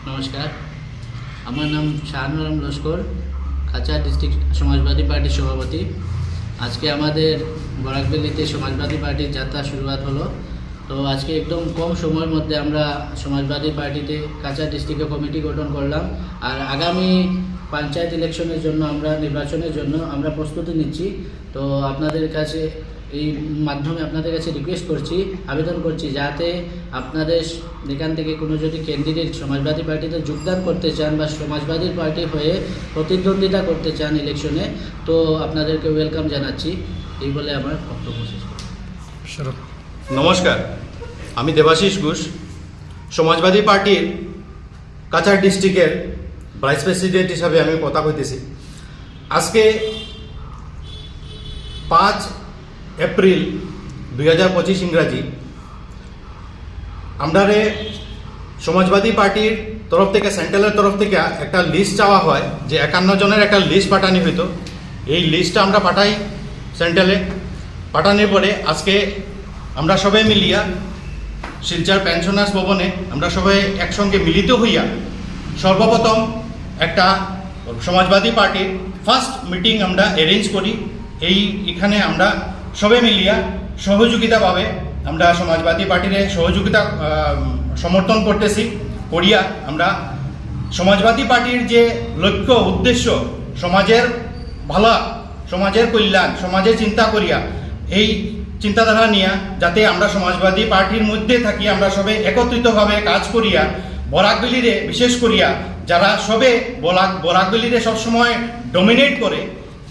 নমস্কার, আমার নাম শাহানুর আলম লস্কর, কাছাড় ডিস্ট্রিক্ট সমাজবাদী পার্টির সভাপতি। আজকে আমাদের বরাকভ্যালিতে সমাজবাদী পার্টির যাত্রা শুরুয়াত হলো। তো আজকে একদম কম সময়ের মধ্যে আমরা সমাজবাদী পার্টিতে কাছাড় ডিস্ট্রিক্টে কমিটি গঠন করলাম। আর আগামী পঞ্চায়েত ইলেকশনের জন্য নির্বাচনের জন্য আমরা প্রস্তুতি নিচ্ছি। তো আপনাদের কাছে এই মাধ্যমে আপনাদের কাছে রিকোয়েস্ট করছি, আবেদন করছি, যাতে আপনাদের এখান থেকে কোনো যদি ক্যান্ডিডেট সমাজবাদী পার্টিতে যোগদান করতে চান বা সমাজবাদী পার্টি হয়ে প্রতিদ্বন্দ্বিতা করতে চান ইলেকশনে, তো আপনাদেরকে ওয়েলকাম জানাচ্ছি। এই বলে আমার বক্তব্য শেষ করছি। নমস্কার, আমি দেবাশিস ঘোষ, সমাজবাদী পার্টির কাছাড় ডিস্ট্রিক্টের ভাইস প্রেসিডেন্ট হিসাবে আমি কথা কইতেছি। আজকে 5 এপ্রিল 2025 ইংরাজি আমরারে সমাজবাদী পার্টির তরফ থেকে, সেন্ট্রালের তরফ থেকে একটা লিস্ট চাওয়া হয় যে 51 জনের একটা লিস্ট পাঠানি হইতো। এই লিস্টটা আমরা পাঠাই সেন্ট্রালে। পাঠানোর পরে আজকে আমরা সবাই মিলিয়া শিলচর পেনশনার্স ভবনে আমরা সবাই একসঙ্গে মিলিত হইয়া সর্বপ্রথম একটা সমাজবাদী পার্টির ফার্স্ট মিটিং আমরা অ্যারেঞ্জ করি। এখানে আমরা সবাই মিলিয়া সহযোগিতাভাবে আমরা সমাজবাদী পার্টির সহযোগিতা সমর্থন করতেছি। করিয়া আমরা সমাজবাদী পার্টির যে লক্ষ্য উদ্দেশ্য, সমাজের ভালো, সমাজের কল্যাণ, সমাজের চিন্তা করিয়া এই চিন্তাধারা নিয়ে যাতে আমরা সমাজবাদী পার্টির মধ্যে থাকি, আমরা সবে একত্রিতভাবে কাজ করিয়া বরাকভ্যালিরে বিশেষ করিয়া যারা সবে বরাকভ্যালিরে সবসময় ডমিনেট করে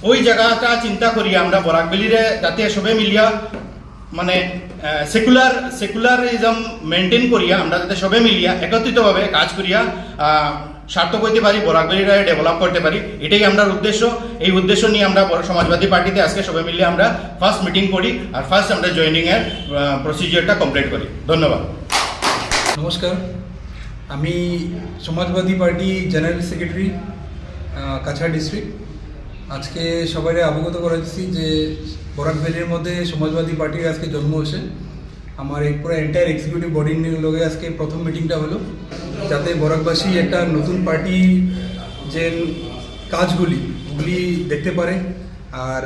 ওই জায়গাটা চিন্তা করিয়া আমরা বরাকভ্যালিরে যাতে সবে মিলিয়া মানে সেকুলারিজম মেনটেন করিয়া আমরা যাতে সবে মিলিয়া একত্রিতভাবে কাজ করিয়া সার্থক হইতে পারি, বরাকভ্যালিরা ডেভেলপ করতে পারি। এটাই আমরা উদ্দেশ্য। এই উদ্দেশ্য নিয়ে আমরা সমাজবাদী পার্টিতে আজকে সবাই মিলে আমরা ফার্স্ট মিটিং করি আর ফার্স্ট আমরা জয়েনিংয়ের প্রসিজিওরটা কমপ্লিট করি। ধন্যবাদ। নমস্কার, আমি Samajwadi party general secretary Cachar district. আজকে সবাই অবগত করাচ্ছি যে বরাকভ্যালির মধ্যে সমাজবাদী পার্টির আজকে জন্ম হয়েছে। আমার এই পুরো এন্টায়ার এক্সিকিউটিভ বডির লগে আজকে প্রথম মিটিংটা হলো, যাতে বরাকবাসী একটা নতুন পার্টি যে কাজগুলি ওগুলি দেখতে পারে আর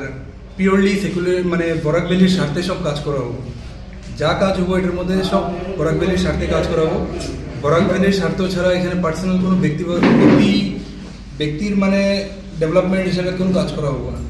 পিওরলি সেকুলার মানে বরাকভ্যালির স্বার্থে সব কাজ করা হোক। যা কাজ হবো এটার মধ্যে সব বরাকভ্যালির স্বার্থে কাজ করা হোক। বরাকভ্যালির স্বার্থ ছাড়া এখানে পার্সোনাল কোনো ব্যক্তির মানে ডেভেলপমেন্ট হিসেবে কোনো কাজ করা হোক না।